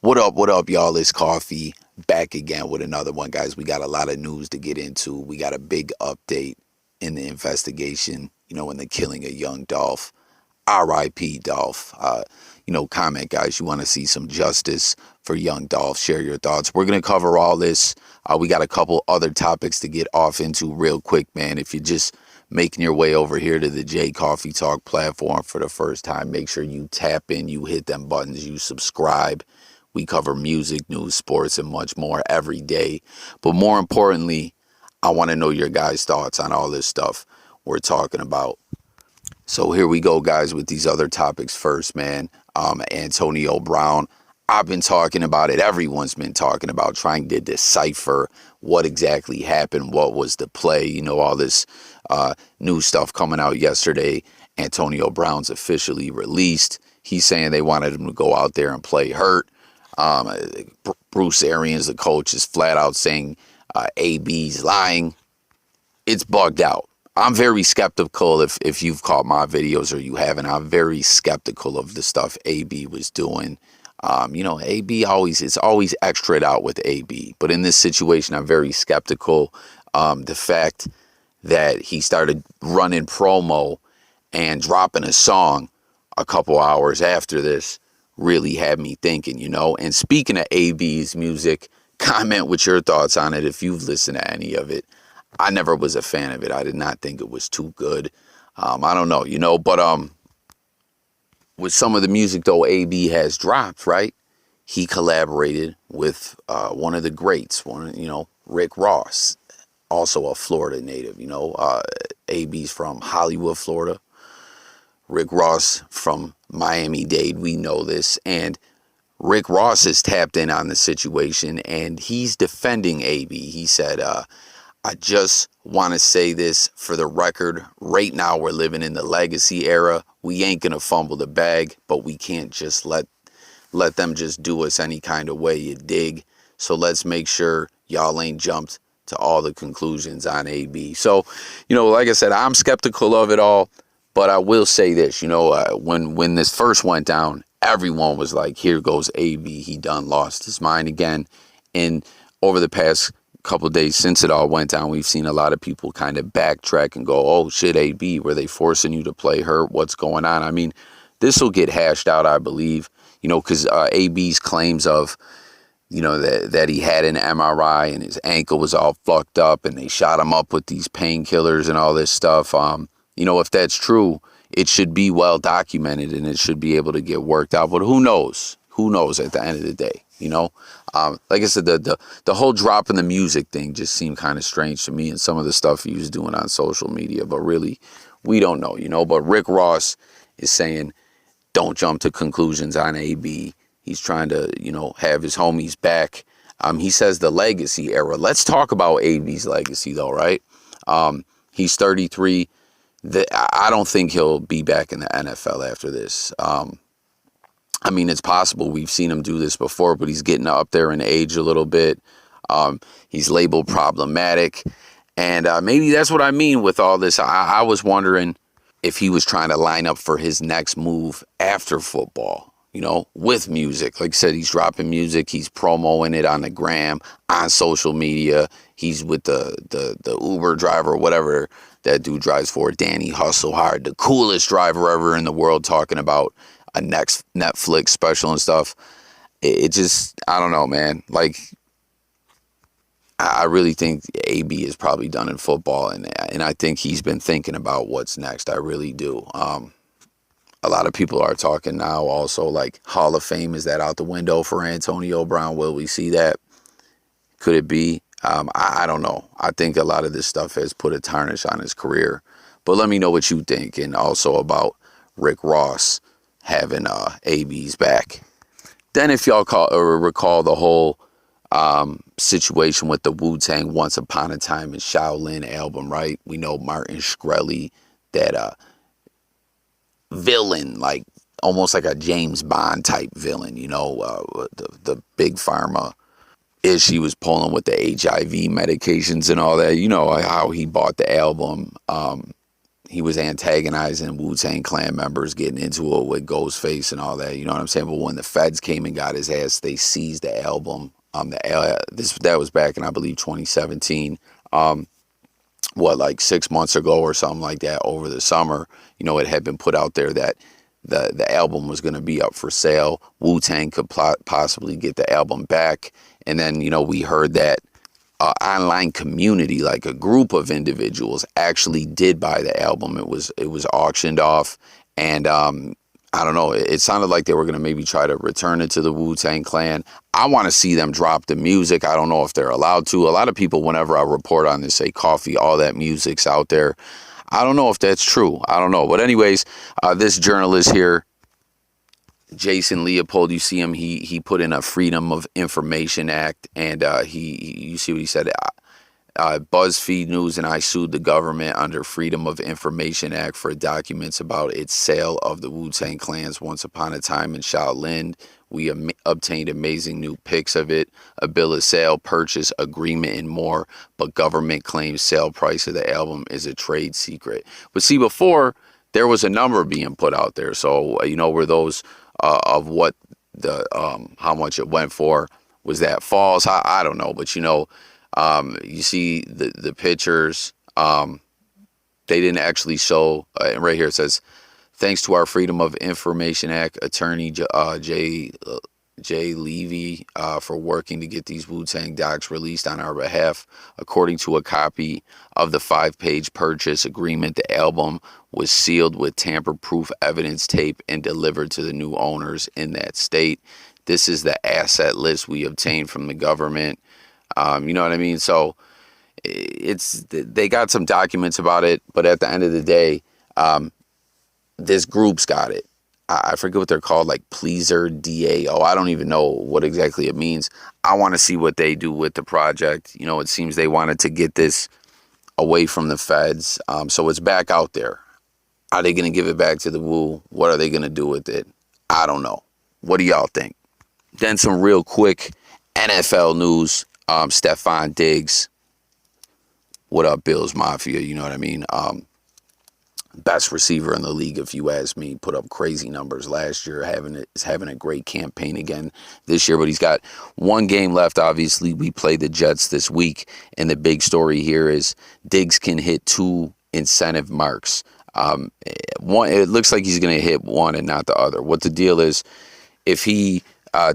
What up, y'all? It's Coffee back again with another one, guys. We got a lot of news to get into. We got a big update in the investigation, in the killing of young Dolph. R.I.P. Dolph. Comment, guys. You want to see some justice for young Dolph. Share your thoughts. We're going to cover all this. We got a couple other topics to get off into real quick, man. If you're just making your way over here to the J Coffee Talk platform for the first time, make sure you tap in, you hit them buttons, you subscribe. We cover music, news, sports, and much more every day. But more importantly, I want to know your guys' thoughts on all this stuff we're talking about. So here we go, guys, with these other topics first, man. Antonio Brown. I've been talking about it. Everyone's been talking about trying to decipher what exactly happened, what was the play, all this new stuff coming out yesterday. Antonio Brown's officially released. He's saying they wanted him to go out there and play hurt. Bruce Arians, the coach, is flat out saying AB's lying. It's bugged out. I'm very skeptical if you've caught my videos or you haven't. I'm very skeptical of the stuff AB was doing. AB it's always extra'd out with AB. But in this situation, I'm very skeptical. The fact that he started running promo and dropping a song a couple hours after this really had me thinking, And speaking of AB's music, comment with your thoughts on it if you've listened to any of it. I never was a fan of it. I did not think it was too good. I don't know, but with some of the music, though, AB has dropped, right? He collaborated with one of the greats, Rick Ross, also a Florida native, AB's from Hollywood, Florida. Rick Ross from Miami-Dade, we know this. And Rick Ross has tapped in on the situation, and he's defending AB. He said, I just want to say this for the record. Right now, we're living in the legacy era. We ain't going to fumble the bag, but we can't just let them just do us any kind of way, you dig? So let's make sure y'all ain't jumped to all the conclusions on AB. So, like I said, I'm skeptical of it all. But I will say this, when this first went down, everyone was like, here goes AB. He done lost his mind again. And over the past couple of days since it all went down, we've seen a lot of people kind of backtrack and go, oh, shit, AB, were they forcing you to play hurt? What's going on? I mean, this will get hashed out, I believe, because AB's claims of, that he had an MRI and his ankle was all fucked up and they shot him up with these painkillers and all this stuff. If that's true, it should be well documented and it should be able to get worked out. But who knows? Who knows at the end of the day, Like I said, the whole drop in the music thing just seemed kind of strange to me and some of the stuff he was doing on social media. But really, we don't know, But Rick Ross is saying, don't jump to conclusions on AB. He's trying to, have his homies back. He says the legacy era. Let's talk about AB's legacy, though, right? He's 33. I don't think he'll be back in the NFL after this. It's possible. We've seen him do this before, but he's getting up there in age a little bit. He's labeled problematic. And maybe that's what I mean with all this. I was wondering if he was trying to line up for his next move after football, with music. Like I said, he's dropping music. He's promoting it on the gram, on social media. He's with the Uber driver, whatever that dude drives for, Danny Hustle Hard, the coolest driver ever in the world, talking about a next Netflix special and stuff. It just, I don't know, man. Like, I really think AB is probably done in football, and I think he's been thinking about what's next. I really do. A lot of people are talking now also, like, Hall of Fame, is that out the window for Antonio Brown? Will we see that? Could it be? I don't know. I think a lot of this stuff has put a tarnish on his career. But let me know what you think, and also about Rick Ross having AB's back. Then if y'all recall the whole situation with the Wu-Tang Once Upon a Time in Shaolin album, right? We know Martin Shkreli, that villain, like almost like a James Bond type villain, the big pharma is she was pulling with the HIV medications and all that. How he bought the album. he was antagonizing Wu-Tang Clan members, getting into it with Ghostface and all that. You know what I'm saying? But when the feds came and got his ass, they seized the album. That was back in, I believe, 2017. Like 6 months ago or something like that, over the summer. It had been put out there that the album was going to be up for sale. Wu-Tang could possibly get the album back. And then, we heard that online community, like a group of individuals, actually did buy the album. It was auctioned off, and I don't know. It sounded like they were going to maybe try to return it to the Wu-Tang Clan. I want to see them drop the music. I don't know if they're allowed to. A lot of people, whenever I report on this, say, Coffee, all that music's out there. I don't know if that's true. I don't know. But anyways, this journalist here, Jason Leopold, you see him, he put in a Freedom of Information Act, and you see what he said. BuzzFeed News and I sued the government under Freedom of Information Act for documents about its sale of the Wu-Tang Clan's Once Upon a Time in Shaolin. We obtained amazing new pics of it, a bill of sale, purchase agreement, and more, but government claims sale price of the album is a trade secret. But see, before, there was a number being put out there. So, were those of what the how much it went for, was that false? I don't know. But, you see the pictures. They didn't actually show. Right here it says, thanks to our Freedom of Information Act attorney Jay Levy for working to get these Wu-Tang docs released on our behalf. According to a copy of the 5-page purchase agreement, the album was sealed with tamper-proof evidence tape and delivered to the new owners in that state. This is the asset list we obtained from the government. You know what I mean? So they got some documents about it, but at the end of the day, this group's got it. I forget what they're called, like Pleaser DAO. I don't even know what exactly it means. I want to see what they do with the project. It seems they wanted to get this away from the feds. So it's back out there. Are they going to give it back to the Wu? What are they going to do with it? I don't know. What do y'all think? Then some real quick NFL news. Stefon Diggs. What up, Bills Mafia? You know what I mean? Best receiver in the league, if you ask me. Put up crazy numbers last year. Is having a great campaign again this year. But he's got one game left. Obviously, we play the Jets this week. And the big story here is Diggs can hit 2 incentive marks. One, it looks like he's going to hit one and not the other. What the deal is, if he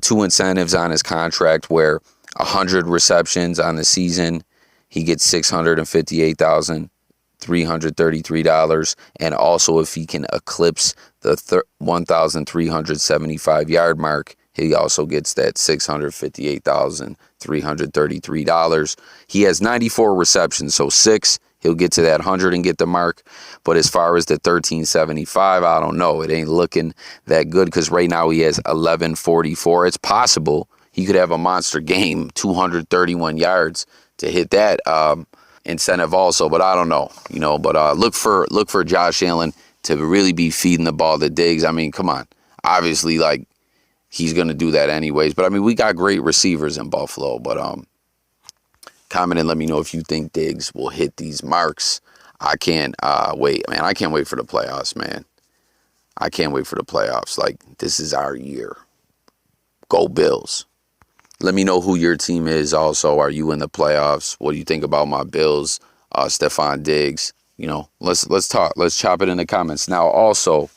2 incentives on his contract where 100 receptions on the season, he gets $658,333. And also, if he can eclipse the 1,375 yard mark, he also gets that $658,333. He has 94 receptions, so 6. He'll get to that 100 and get the mark. But as far as the 1375, I don't know. It ain't looking that good because right now he has 1144. It's possible he could have a monster game, 231 yards to hit that incentive also. But I don't know, But look for Josh Allen to really be feeding the ball to Diggs. I mean, come on. Obviously, like, he's going to do that anyways. But, I mean, we got great receivers in Buffalo. But comment and let me know if you think Diggs will hit these marks. I can't wait, man. I can't wait for the playoffs, man. I can't wait for the playoffs. Like, this is our year. Go Bills. Let me know who your team is also. Are you in the playoffs? What do you think about my Bills? Stefon Diggs. Let's talk. Let's chop it in the comments. Now, also,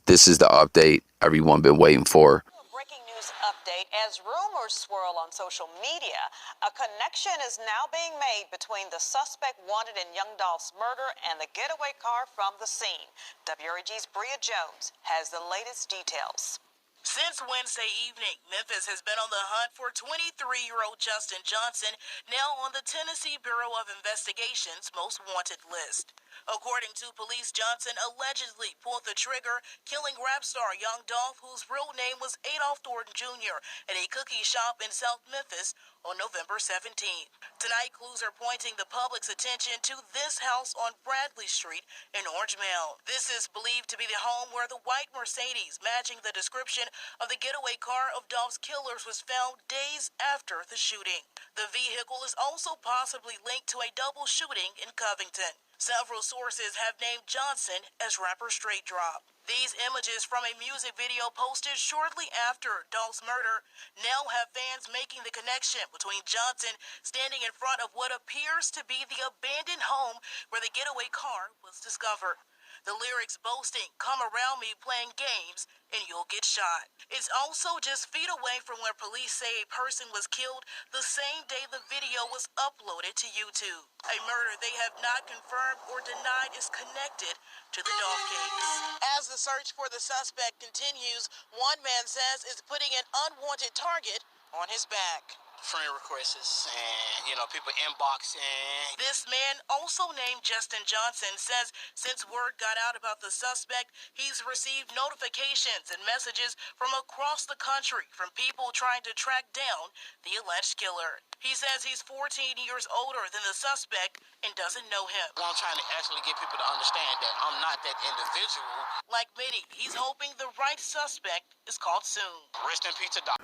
this is the update everyone been waiting for. Breaking news update. As rumors swirl on social media, a connection is now being made between the suspect wanted in young Dolph's murder and the getaway car from the scene. WREG's Bria Jones has the latest details. Since Wednesday evening, Memphis has been on the hunt for 23-year-old Justin Johnson, now on the Tennessee Bureau of Investigation's most wanted list. According to police, Johnson allegedly pulled the trigger, killing rap star young Dolph, whose real name was Adolph Thornton Jr., at a cookie shop in South Memphis on November 17th. Tonight, clues are pointing the public's attention to this house on Bradley Street in Orange Mound. This is believed to be the home where the white Mercedes, matching the description of the getaway car of Dolph's killers, was found days after the shooting. The vehicle is also possibly linked to a double shooting in Covington. Several sources have named Johnson as rapper Straight Drop. These images from a music video posted shortly after Dolph's murder now have fans making the connection between Johnson standing in front of what appears to be the abandoned home where the getaway car was discovered. The lyrics boasting, "Come around me playing games and you'll get shot." It's also just feet away from where police say a person was killed the same day the video was uploaded to YouTube. A murder they have not confirmed or denied is connected to the Dolph case. As the search for the suspect continues, one man says is putting an unwanted target on his back. Friend requests and, people inboxing. This man, also named Justin Johnson, says since word got out about the suspect, he's received notifications and messages from across the country from people trying to track down the alleged killer. He says he's 14 years older than the suspect and doesn't know him. I'm trying to actually get people to understand that I'm not that individual. Like many, he's hoping the right suspect is caught soon. Rest in peace to Doc.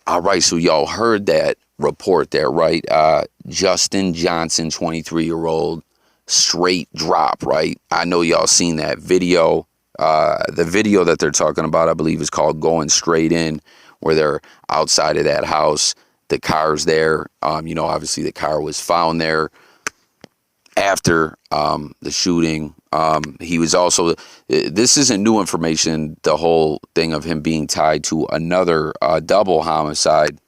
All right, so y'all heard that report there, right? Justin Johnson, 23-year-old, straight drop, right? I know y'all seen that video. The video that they're talking about, I believe, is called Going Straight In, where they're outside of that house. The car's there. Obviously the car was found there after the shooting. He was also, this isn't new information, the whole thing of him being tied to another double homicide.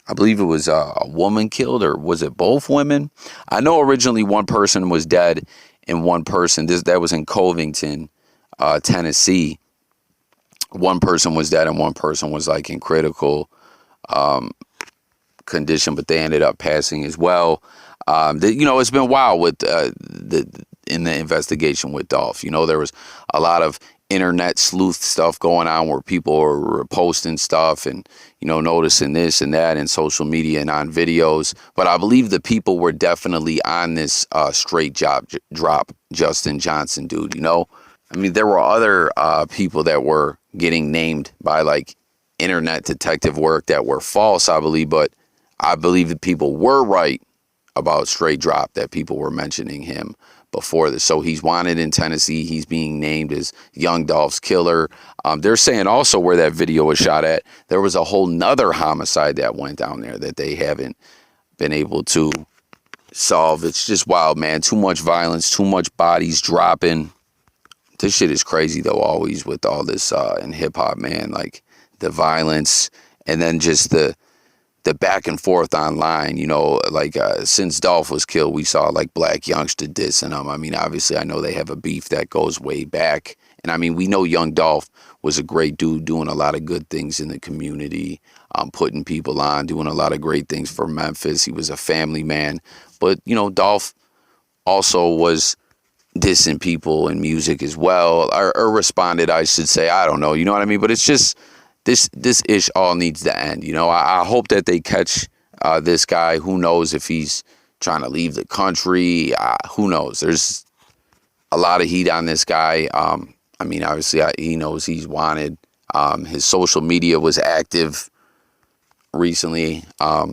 I believe it was a woman killed, or was it both women? I know originally one person was dead and one person, that was in Covington, Tennessee. One person was dead and one person was like in critical condition, but they ended up passing as well. It's been wild with in the investigation with Dolph. There was a lot of internet sleuth stuff going on where people were posting stuff and, noticing this and that in social media and on videos. But I believe the people were definitely on this straight drop Justin Johnson dude, there were other people that were getting named by like internet detective work that were false, I believe. But I believe that people were right about straight drop, that people were mentioning him before this. So he's wanted in Tennessee. He's being named as Young Dolph's killer. They're saying also where that video was shot at, there was a whole nother homicide that went down there that they haven't been able to solve. It's just wild, man. Too much violence, too much bodies dropping. This shit is crazy though, always with all this in hip hop, man. Like the violence and then just the back and forth online, since Dolph was killed, we saw like Black Youngster dissing him. Obviously I know they have a beef that goes way back. And we know Young Dolph was a great dude doing a lot of good things in the community, putting people on, doing a lot of great things for Memphis. He was a family man. But, Dolph also was dissing people in music as well, or responded, I should say. I don't know, you know what I mean? But it's just, this ish all needs to end. I hope that they catch this guy. Who knows if he's trying to leave the country? Who knows? There's a lot of heat on this guy. Obviously, he knows he's wanted. His social media was active recently. I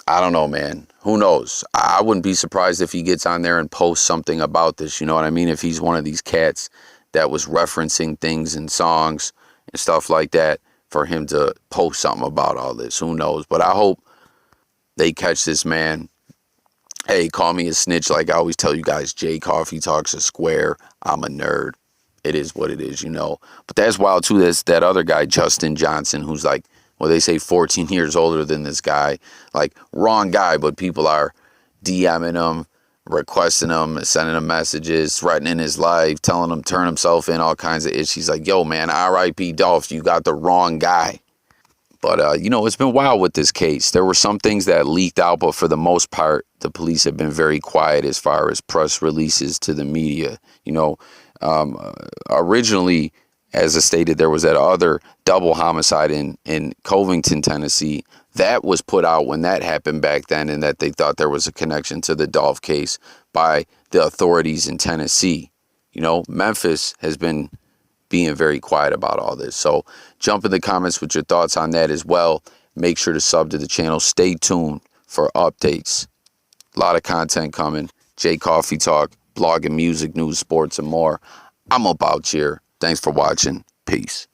don't know, man. Who knows? I wouldn't be surprised if he gets on there and posts something about this. You know what I mean? If he's one of these cats that was referencing things in songs and stuff like that, for him to post something about all this. Who knows? But I hope they catch this man. Hey, call me a snitch. Like I always tell you guys, Jay Coffee talks a square. I'm a nerd. It is what it is, But that's wild too. That's that other guy, Justin Johnson, who's like, well, they say 14 years older than this guy. Like, wrong guy, but people are DMing him, requesting him, sending him messages, threatening his life, telling him turn himself in, all kinds of issues. Like, yo, man, R.I.P. Dolph, you got the wrong guy. But, it's been wild with this case. There were some things that leaked out, but for the most part, the police have been very quiet as far as press releases to the media. Originally, as I stated, there was that other double homicide in Covington, Tennessee. That was put out when that happened back then, and that they thought there was a connection to the Dolph case by the authorities in Tennessee. Memphis has been being very quiet about all this. So jump in the comments with your thoughts on that as well. Make sure to sub to the channel. Stay tuned for updates. A lot of content coming. Jay Coffee Talk. blogging music, news, sports, and more. I'm up out here. Thanks for watching. Peace.